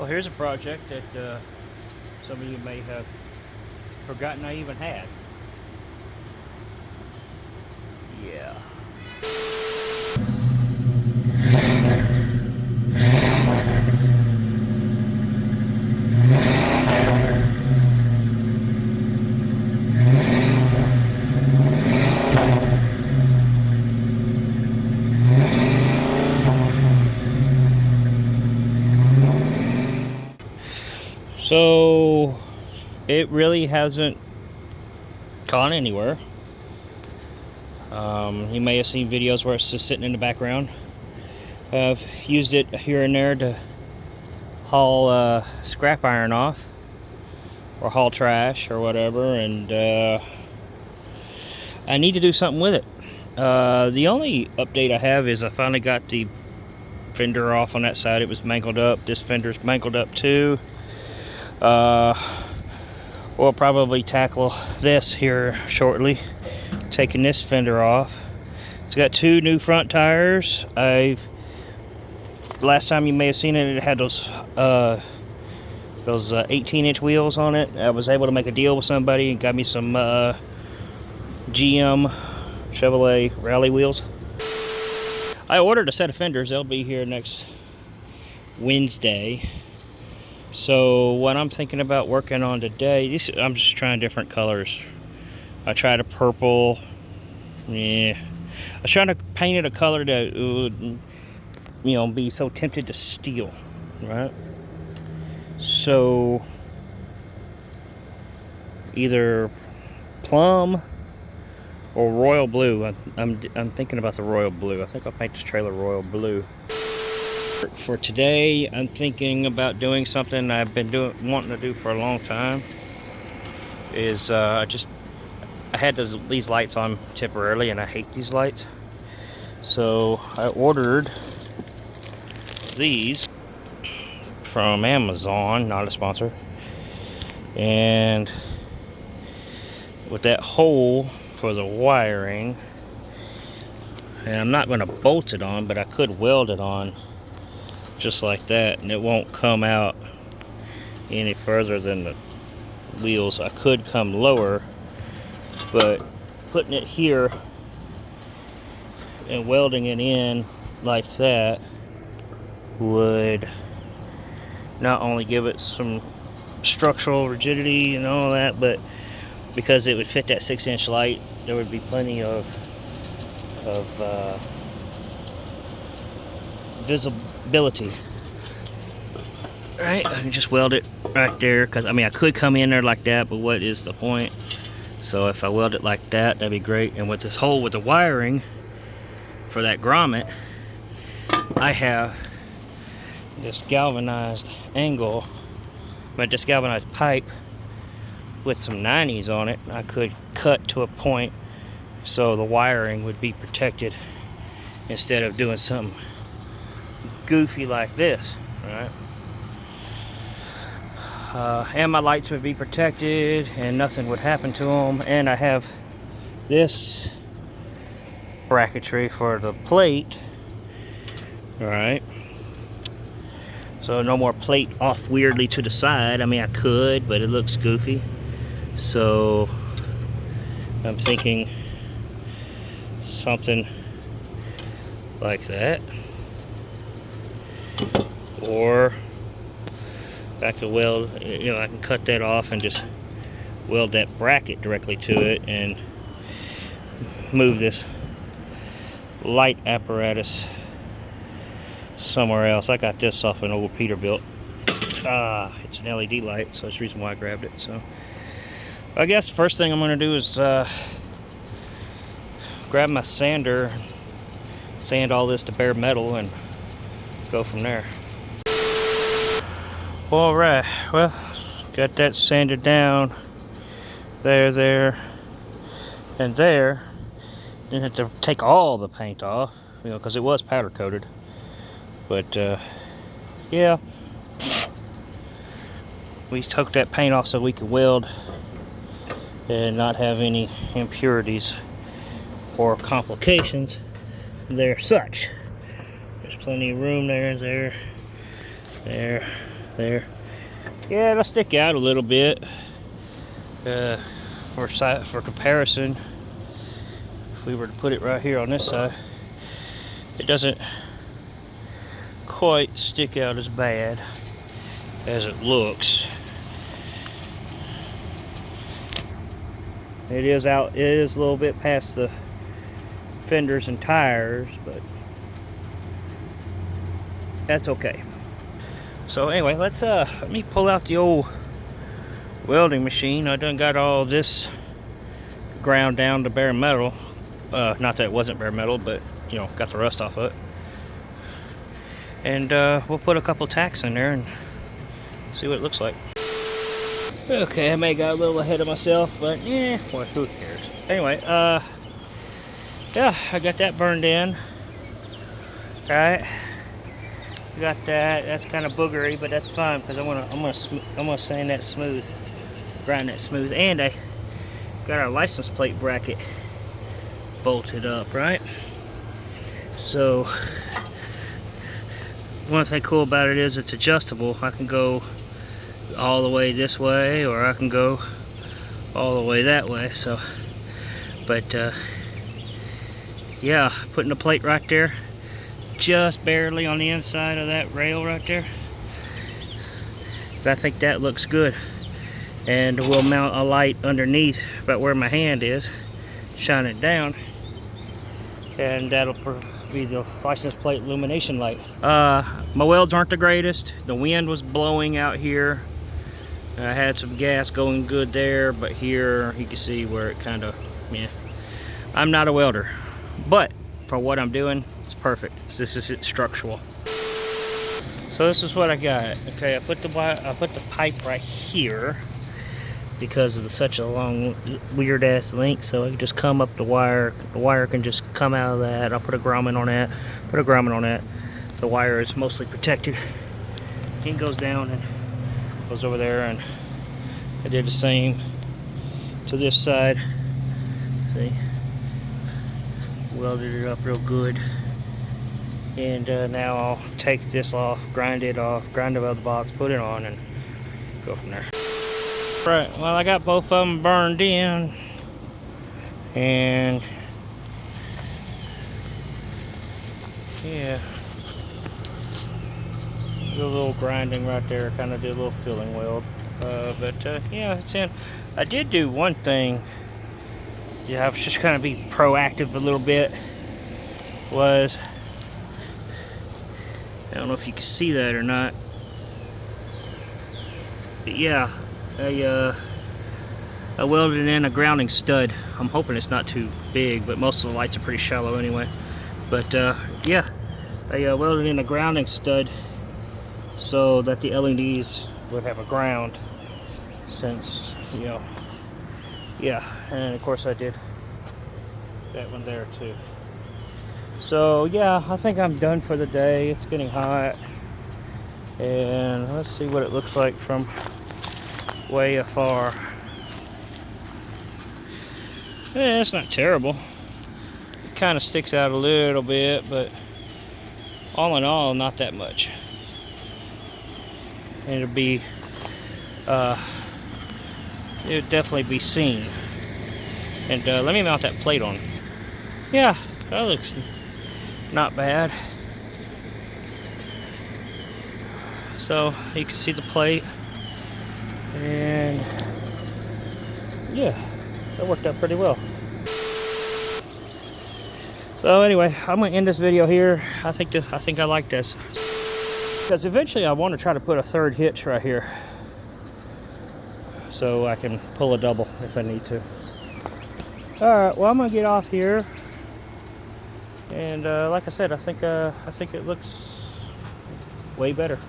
Well, here's a project that some of you may have forgotten I even had. Yeah. So it really hasn't gone anywhere. You may have seen videos where it's just sitting in the background. I've used it here and there to haul scrap iron off or haul trash or whatever, and I need to do something with it. The only update I have is I finally got the fender off on that side. It was mangled up. This fender's mangled up too. We'll probably tackle this here shortly, taking this fender off. It's got two new front tires. Last time you may have seen it, it had those 18-inch wheels on it. I was able to make a deal with somebody and got me some GM Chevrolet rally wheels. I ordered a set of fenders. They'll be here next Wednesday. So what I'm thinking about working on today, I'm just trying different colors. I tried a purple. Yeah, I was trying to paint it a color that would, be so tempted to steal, right? So either plum or royal blue. I'm thinking about the royal blue. I think I'll paint this trailer royal blue. For today, I'm thinking about doing something I've been wanting to do for a long time. I had these lights on temporarily, and I hate these lights. So I ordered these from Amazon, not a sponsor. And with that hole for the wiring, and I'm not going to bolt it on, but I could weld it on just like that, and it won't come out any further than the wheels. I could come lower, but putting it here and welding it in like that would not only give it some structural rigidity and all that, but because it would fit that 6-inch light, there would be plenty of visibility. Right, I can just weld it right there, because I could come in there like that, but what is the point? So if I weld it like that, that'd be great. And with this hole with the wiring for that grommet, I have this galvanized this galvanized pipe with some 90s on it. I could cut to a point so the wiring would be protected instead of doing something goofy like this, right? And my lights would be protected and nothing would happen to them. And I have this bracketry for the plate, all right? So no more plate off weirdly to the side. I could, but it looks goofy. So I'm thinking something like that. Or I could weld, I can cut that off and just weld that bracket directly to it and move this light apparatus somewhere else. I got this off an old Peterbilt. It's an LED light, so that's the reason why I grabbed it. So I guess first thing I'm going to do is grab my sander, sand all this to bare metal, and go from there. Alright, well, got that sanded down there, and there. Didn't have to take all the paint off, because it was powder coated. But yeah, we took that paint off so we could weld and not have any impurities or complications there. There's plenty of room there, there. Yeah, it'll stick out a little bit. For comparison, if we were to put it right here on this side, it doesn't quite stick out as bad as it looks. It is out, it is a little bit past the fenders and tires, but that's okay. So anyway, let me pull out the old welding machine. I done got all this ground down to bare metal. Not that it wasn't bare metal, but you know, got the rust off of it. And we'll put a couple tacks in there and see what it looks like. Okay, I may have got a little ahead of myself, but yeah, well, who cares? Anyway, yeah, I got that burned in. Alright, got that. That's kind of boogery, but that's fine because I'm gonna sand that smooth, grind that smooth, and I got our license plate bracket bolted up, right? So one thing cool about it is it's adjustable. I can go all the way this way, or I can go all the way that way. So, but yeah, putting the plate right there, just barely on the inside of that rail right there. But I think that looks good. And we'll mount a light underneath about where my hand is, shine it down, and that'll be the license plate illumination light. My welds aren't the greatest. The wind was blowing out here. I had some gas going good there, but here you can see where it kind of, yeah. I'm not a welder, but for what I'm doing, it's perfect. This is it, structural. So this is what I got. Okay, I put the pipe right here because of such a long, weird ass link. So I can just come up the wire. The wire can just come out of that. I'll put a grommet on that. Put a grommet on that. The wire is mostly protected. It goes down and goes over there, and I did the same to this side. See, welded it up real good, and now I'll take this off, grind it off, grind it out of the box, put it on, and go from there. Right, well, I got both of them burned in, and yeah, did a little grinding right there, kind of did a little filling weld, but yeah, it's in. I did do one thing. Yeah, I was just kind of be proactive a little bit. Was, I don't know if you can see that or not, but yeah, I welded in a grounding stud. I'm hoping it's not too big, but most of the lights are pretty shallow anyway. But yeah, I welded in a grounding stud so that the LEDs would have a ground, since, you know, yeah, and of course I did that one there too. So yeah, I think I'm done for the day. It's getting hot, and let's see what it looks like from way afar. Yeah, it's not terrible. It kind of sticks out a little bit, but all in all, not that much. And it'll be, it'll definitely be seen. And let me mount that plate on. Yeah, that looks not bad. So you can see the plate, and yeah, that worked out pretty well. So anyway, I'm gonna end this video here. I think I like this, because eventually I want to try to put a third hitch right here, so I can pull a double if I need to. All right, well, I'm gonna get off here, and like I said, I think it looks way better.